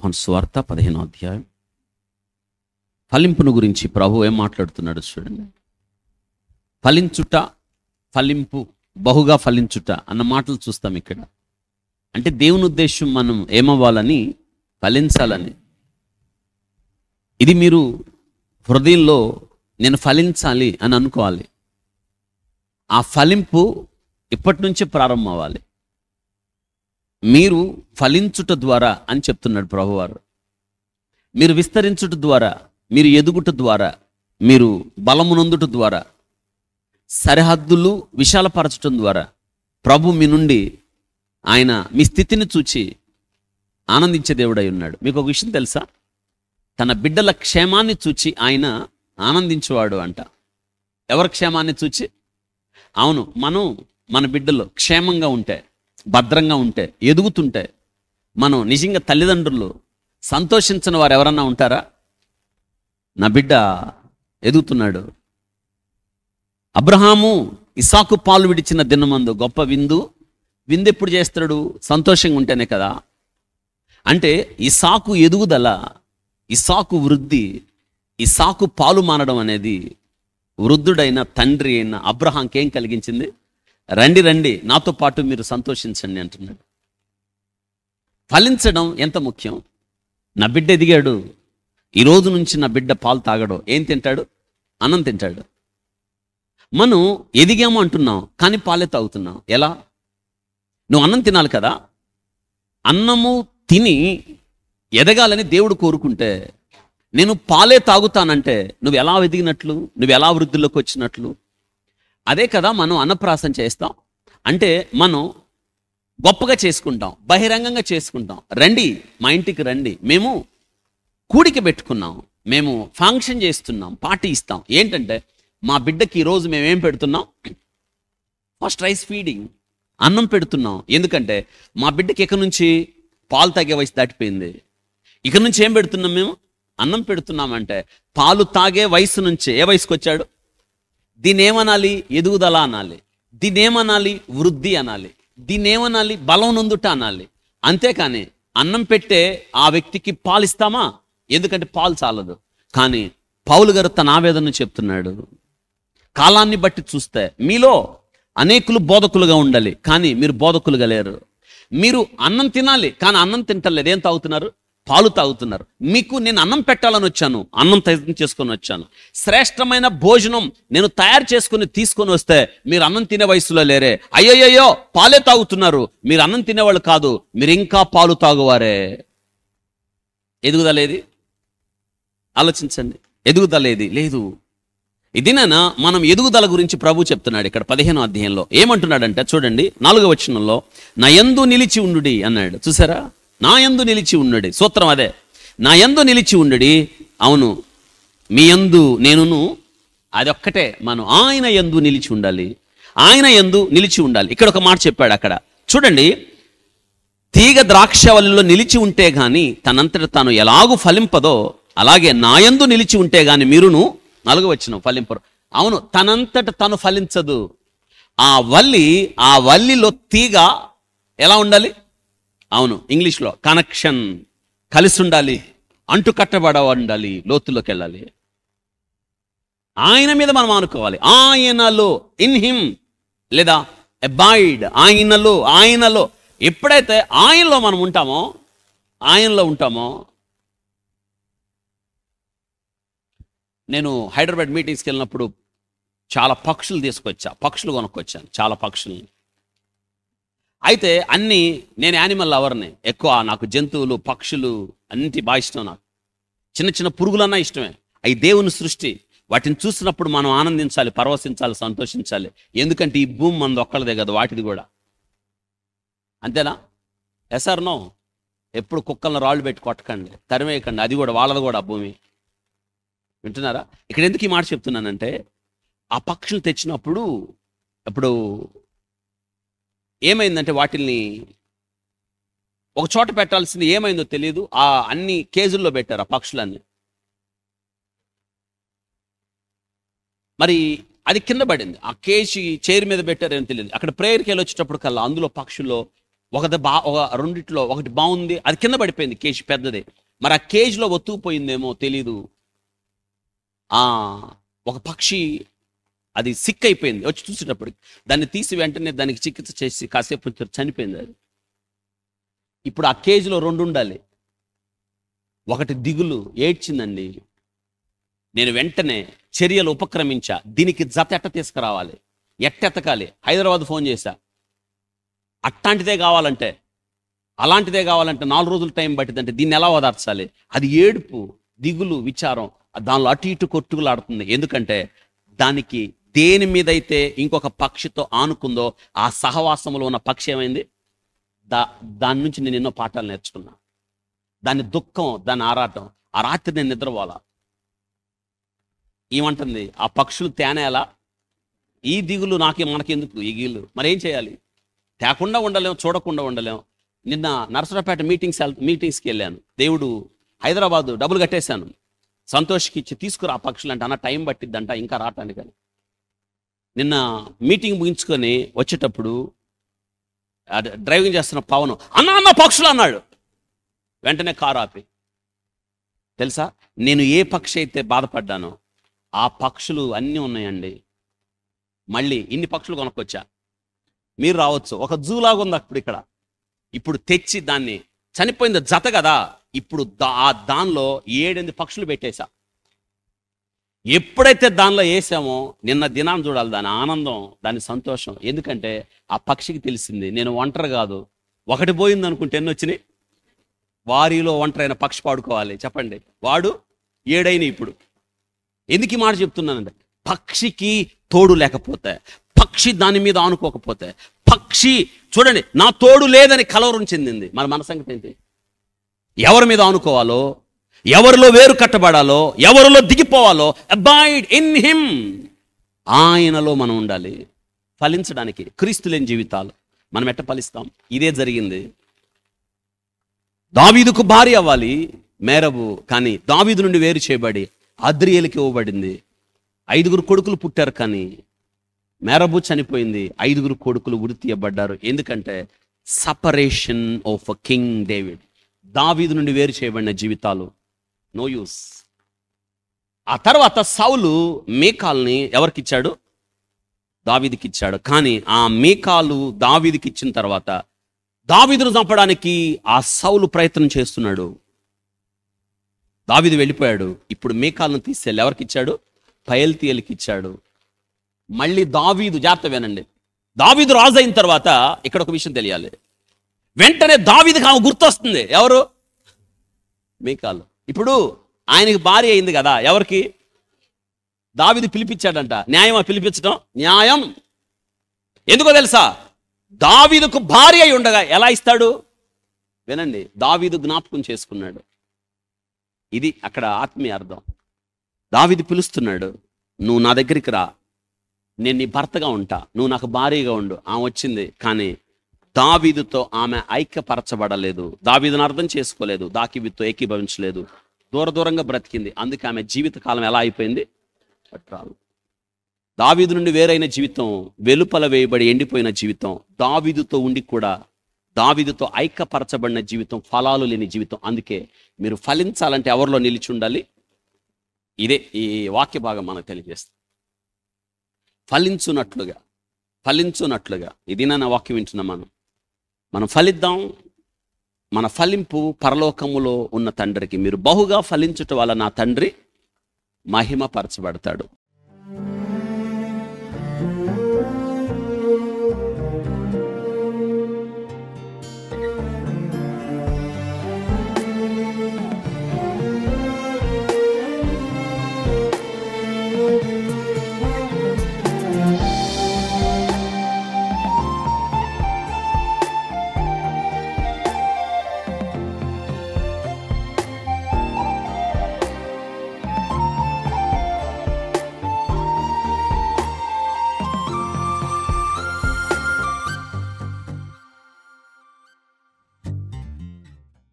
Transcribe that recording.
యోహాను సువార్త 15వ అధ్యాయం. ఫలింపును గురించి ప్రభు ఏం మాట్లాడుతున్నాడు చూడండి. ఫలించుట, ఫలింపు, బహుగా ఫలించుట అన్న మాటలు చూస్తాం ఇక్కడ. అంటే దేవుని ఉద్దేశం మనం ఏమవ్వాలని, ఫలించాలని. ఇది మీరు హృదయంలో నేను ఫలించాలి అని అనుకోవాలి. ఆ ఫలింపు ఇప్పటి నుంచే ప్రారంభం అవ్వాలి. మీరు ఫలించుట ద్వారా అని చెప్తున్నాడు ప్రభువారు. మీరు విస్తరించుట ద్వారా, మీరు ఎదుగుట ద్వారా, మీరు బలమునందుట ద్వారా, సరిహద్దులు విశాలపరచటం ద్వారా ప్రభు మీ నుండి ఆయన మీ స్థితిని చూచి ఆనందించే దేవుడై ఉన్నాడు. మీకు ఒక విషయం తెలుసా? తన బిడ్డల క్షేమాన్ని చూచి ఆయన ఆనందించేవాడు అంట. ఎవరి క్షేమాన్ని చూచి? అవును, మన బిడ్డలు క్షేమంగా ఉంటే, భద్రంగా ఉంటే, ఎదుగుతుంటే, మనం నిజంగా తల్లిదండ్రులు సంతోషించని వారు ఎవరన్నా ఉంటారా? నా బిడ్డ ఎదుగుతున్నాడు. అబ్రహాము ఇస్సాకు పాలు విడిచిన దినమందు గొప్ప విందు ఎప్పుడు చేస్తాడు? సంతోషంగా ఉంటేనే కదా. అంటే ఇస్సాకు ఎదుగుదల, ఇస్సాకు వృద్ధి, ఇస్సాకు పాలు మానడం అనేది వృద్ధుడైన తండ్రి అయిన అబ్రహాంకి ఏం కలిగించింది? రండి రండి నాతో పాటు మీరు సంతోషించండి అంటున్నాడు. ఫలించడం ఎంత ముఖ్యం. నా బిడ్డ ఎదిగాడు, ఈ రోజు నుంచి నా బిడ్డ పాలు తాగడు. ఏం తింటాడు? అన్నం తింటాడు. మనం ఎదిగాము అంటున్నాం, కానీ పాలే తాగుతున్నాం. ఎలా? నువ్వు అన్నం తినాలి కదా. అన్నము తిని ఎదగాలని దేవుడు కోరుకుంటే, నేను పాలే తాగుతానంటే నువ్వు ఎలా ఎదిగినట్లు, నువ్వు ఎలా వృద్ధిలోకి వచ్చినట్లు? అదే కదా మనం అన్నప్రాసం చేస్తాం. అంటే మనం గొప్పగా చేసుకుంటాం, బహిరంగంగా చేసుకుంటాం. రండి మా ఇంటికి రండి, మేము కూడిక పెట్టుకున్నాం, మేము ఫంక్షన్ చేస్తున్నాం, పార్టీ ఇస్తాం. ఏంటంటే మా బిడ్డకి ఈరోజు మేమేం పెడుతున్నాం? ఫస్ట్ రైస్ ఫీడింగ్, అన్నం పెడుతున్నాం. ఎందుకంటే మా బిడ్డకి ఇక నుంచి పాలు తాగే వయసు దాటిపోయింది. ఇక నుంచి ఏం పెడుతున్నాం? మేము అన్నం పెడుతున్నామంటే పాలు తాగే వయసు నుంచి ఏ వయసుకు వచ్చాడు? దీన్ని ఏమనాలి? ఎదుగుదల అనాలి. దీన్ని ఏమనాలి? వృద్ధి అనాలి. దీన్ని ఏమనాలి? బలం నొందుట అనాలి. అంతేకాని అన్నం పెట్టే ఆ వ్యక్తికి పాలు ఇస్తామా? ఎందుకంటే పాలు చాలదు. కానీ పౌలు గారు తన ఆవేదన చెప్తున్నాడు. కాలాన్ని బట్టి చూస్తే మీలో అనేకులు బోధకులుగా ఉండాలి, కానీ మీరు బోధకులుగా లేరు. మీరు అన్నం తినాలి, కానీ అన్నం తింటలేదు. ఏం తాగుతున్నారు? పాలు తాగుతున్నారు. మీకు నేను అన్నం పెట్టాలని వచ్చాను, అన్నం తయారు చేసుకొని వచ్చాను. శ్రేష్టమైన భోజనం నేను తయారు చేసుకుని తీసుకొని వస్తే మీరు అన్నం తినే వయసులో లేరే. అయ్యయ్యో పాలే తాగుతున్నారు, మీరు అన్నం తినేవాళ్ళు కాదు, మీరు ఇంకా పాలు తాగువారే. ఎదుగుదలేది? ఆలోచించండి. ఎదుగుదలేది లేదు. ఇదినా మనం ఎదుగుదల గురించి ప్రభు చెప్తున్నాడు ఇక్కడ 15వ అధ్యాయంలో. ఏమంటున్నాడంటే చూడండి, 4వ వచనంలో నా యందు నిలిచి ఉండుడి అన్నాడు. చూసారా? నా యందు నిలిచి ఉండుడి. సూత్రం అదే, నా యందు నిలిచి ఉండుడి. అవును, మీ యందు నేనును, అదొక్కటే. మనం ఆయన యందు నిలిచి ఉండాలి, ఆయన యందు నిలిచి ఉండాలి. ఇక్కడ ఒక మాట చెప్పాడు అక్కడ చూడండి, తీగ ద్రాక్షవల్లిలో నిలిచి ఉంటే గాని తనంతట తాను ఎలాగూ ఫలింపదో, అలాగే నా యందు నిలిచి ఉంటే గాని మీరును, 4వ వచనం, ఫలింపరు. అవును, తనంతట తను ఫలించదు. ఆ వల్లిలో తీగ ఎలా ఉండాలి? అవును, ఇంగ్లీష్లో కనెక్షన్, కలిసి ఉండాలి, అంటు కట్టబడ ఉండాలి, లోతులోకి వెళ్ళాలి. ఆయన మీద మనం అనుకోవాలి. ఆయనలో, ఇన్ హిమ్, లేదా అబైడ్, ఆయనలో ఎప్పుడైతే ఆయనలో మనం ఉంటామో, ఆయనలో ఉంటామో. నేను హైదరాబాద్ మీటింగ్స్కి వెళ్ళినప్పుడు చాలా పక్షులు పక్షులు కొనుక్కొచ్చాను, చాలా పక్షుల్ని. అయితే నేను యానిమల్ లవర్ని, ఎక్కువ నాకు జంతువులు, పక్షులు అన్నిటి బాగా ఇష్టం. నాకు చిన్న చిన్న పురుగులన్నా ఇష్టమే. అవి దేవుని సృష్టి. వాటిని చూసినప్పుడు మనం ఆనందించాలి, పరవశించాలి, సంతోషించాలి. ఎందుకంటే ఈ భూమి మనది ఒక్కళ్ళదే కదా, వాటిది కూడా. అంతేనా? ఎసార్ నో? ఎప్పుడు కుక్కలను రాళ్ళు పెట్టి కొట్టకండి, తరిమేయకండి. అది కూడా వాళ్ళది కూడా భూమి. వింటున్నారా? ఇక్కడ ఎందుకు ఈ మాట చెప్తున్నానంటే, ఆ పక్షులు తెచ్చినప్పుడు అప్పుడు ఏమైందంటే వాటిల్ని ఒక చోట పెట్టాల్సింది ఏమైందో తెలియదు. ఆ అన్ని కేజుల్లో పెట్టారు ఆ పక్షులన్నీ. మరి అది కింద పడింది. ఆ కేజీ చైర్ మీద పెట్టారేమో తెలియదు. అక్కడ ప్రేయర్కి వెళ్ళి వచ్చేటప్పుడు కల్లా అందులో పక్షుల్లో ఒక రెండిట్లో ఒకటి బాగుంది, అది కింద పడిపోయింది, కేజీ పెద్దది. మరి ఆ కేజీలో ఒత్తుకుపోయిందేమో తెలీదు. ఒక పక్షి అది సిక్ అయిపోయింది. వచ్చి చూసేటప్పుడు దాన్ని తీసి వెంటనే దానికి చికిత్స చేసి కాసేపు చనిపోయింది అది. ఇప్పుడు ఆ కేజీలో 2 ఉండాలి. ఒకటి దిగులు, ఏడ్చిందండి. నేను వెంటనే చర్యలు ఉపక్రమించా. దీనికి జత ఎట్ట తీసుకురావాలి, ఎట్టెతకాలి. హైదరాబాద్ ఫోన్ చేశా. అలాంటిదే కావాలంటే 4 రోజులు టైం పట్టిందంటే దీన్ని ఎలా ఓదార్చాలి? అది ఏడుపు, దిగులు, విచారం దానిలో అటు ఇటు కొట్టుకులాడుతుంది. ఎందుకంటే దానికి దేని మీదైతే ఇంకొక పక్షితో ఆనుకుందో ఆ సహవాసంలో ఉన్న పక్షి ఏమైంది? దాని నుంచి నేను ఎన్నో పాఠాలు నేర్చుకున్నా. దాని దుఃఖం, దాని ఆరాటం. ఆ రాత్రి నేను నిద్రపోలా. ఏమంటుంది? ఆ పక్షులు తేనేలా, ఈ దిగులు మనకెందుకు ఈ గిగులు? మరేం చేయాలి? తేకుండా ఉండలేం, చూడకుండా ఉండలేం. నిన్న నరసరావుపేట మీటింగ్స్కి వెళ్ళాను. దేవుడు హైదరాబాదు డబ్బులు కట్టేశాను. సంతోష్కి ఇచ్చి తీసుకురా ఆ పక్షులు అంటే, అన్న టైం పట్టిద్దంట ఇంకా రావటానికని. నిన్న మీటింగ్ ముగించుకొని వచ్చేటప్పుడు డ్రైవింగ్ చేస్తున్న పవన్ అన్న పక్షులు అన్నాడు. వెంటనే కారు ఆపి, తెలుసా నేను ఏ పక్షి అయితే బాధపడ్డానో ఆ పక్షులు అన్నీ ఉన్నాయండి. మళ్ళీ ఇన్ని పక్షులు కొనుక్కొచ్చా, మీరు రావచ్చు. ఒక జూలాగా ఉంది అప్పుడు ఇక్కడ. ఇప్పుడు తెచ్చి దాన్ని, చనిపోయింది జత కదా, ఇప్పుడు దానిలో 7 పక్షులు పెట్టేశా. ఎప్పుడైతే దానిలో వేసామో నిన్న దినాన్ని చూడాలి, దాని ఆనందం, దాని సంతోషం. ఎందుకంటే ఆ పక్షికి తెలిసింది నేను ఒంటరి కాదు. ఒకటి పోయింది అనుకుంటే ఎన్ని వచ్చినాయి? వారిలో ఒంటరైన పక్షి పాడుకోవాలి చెప్పండి. వాడు 7 ఇప్పుడు. ఎందుకు ఈ మాట చెప్తున్నానంటే, పక్షికి తోడు లేకపోతే, పక్షి దాని మీద ఆనుకోకపోతే, పక్షి చూడండి నా తోడు లేదని కలవరం చెందింది. మన సంగతి ఏంటి? ఎవరి మీద ఆనుకోవాలో, ఎవరిలో వేరు కట్టబడాలో, ఎవరిలో దిగిపోవాలో, అబైడ్ ఇన్ హిమ్, ఆయనలో మనం ఉండాలి ఫలించడానికి. క్రీస్తు లేని జీవితాలు మనం ఎట్ట ఫలిస్తాం? ఇదే జరిగింది. దావీదుకు భార్య అవ్వాలి మేరబు, కానీ దావీదు నుండి వేరు చేయబడి అద్రియేలుకి ఇవ్వబడింది. 5 కొడుకులు పుట్టారు, కానీ మేరబు చనిపోయింది. 5 కొడుకులు ఉరి తీయబడ్డారు. ఎందుకంటే సపరేషన్ ఆఫ్ కింగ్ డేవిడ్. దావీదు నుండి వేరు చేయబడిన జీవితాలు నో యూస్. ఆ తర్వాత సౌలు మీకాల్ని ఎవరికిచ్చాడు? దావీదుకి ఇచ్చాడు. కానీ ఆ మీకాలు దావీదుకి ఇచ్చిన తర్వాత దావీదును చంపడానికి ఆ సౌలు ప్రయత్నం చేస్తున్నాడు. దావీదు వెళ్ళిపోయాడు. ఇప్పుడు మీకాలను తీసుకెళ్ళి ఎవరికి ఇచ్చాడు? పయల్తీయేలుకి ఇచ్చాడు. మళ్ళీ దావీదు, జాగ్రత్త వినండి, దావీదు రాజు అయిన తర్వాత ఇక్కడ ఒక విషయం తెలియాలి. వెంటనే దావీదుకి ఆమె గుర్తొస్తుంది. ఎవరు? మీకాలు. ఇప్పుడు ఆయనకి భార్య అయింది కదా, ఎవరికి? దావీదు పిలిపించాడంట. న్యాయమా పిలిపించడం? న్యాయం. ఎందుకో తెలుసా? దావీదుకు భార్య అయి ఉండగా ఎలా ఇస్తాడు? వినండి, దావీదు జ్ఞాపకం చేసుకున్నాడు. ఇది అక్కడ ఆత్మీయ అర్థం. దావీదు పిలుస్తున్నాడు, నువ్వు నా దగ్గరికి రా, నేను నీ భర్తగా ఉంటా, నువ్వు నాకు భార్యగా ఉండు. ఆమె వచ్చింది, కానీ దావీదుతో ఆమె ఐక్యపరచబడలేదు. దావీదును అర్థం చేసుకోలేదు, దావీదుతో ఏకీభవించలేదు, దూరంగా బ్రతికింది. అందుకే ఆమె జీవితకాలం ఎలా అయిపోయింది? పట్రాలు. దావీదు నుండి వేరైన జీవితం, వెలుపల వేయబడి ఎండిపోయిన జీవితం, దావీదుతో ఉండి కూడా దావీదుతో ఐక్యపరచబడిన జీవితం, ఫలాలు లేని జీవితం. అందుకే మీరు ఫలించాలంటే ఎవరిలో నిలిచి ఉండాలి? ఇదే ఈ వాక్య భాగం మనకు తెలియజేస్తుంది. ఫలించున్నట్లుగా ఇది నా వాక్యం వింటున్నాం. మనం ఫలిద్దాం. మన ఫలింపు పరలోకములో ఉన్న తండ్రికి, మీరు బహుగా ఫలించుట వల్ల నా తండ్రి మహిమపరచబడతాడు.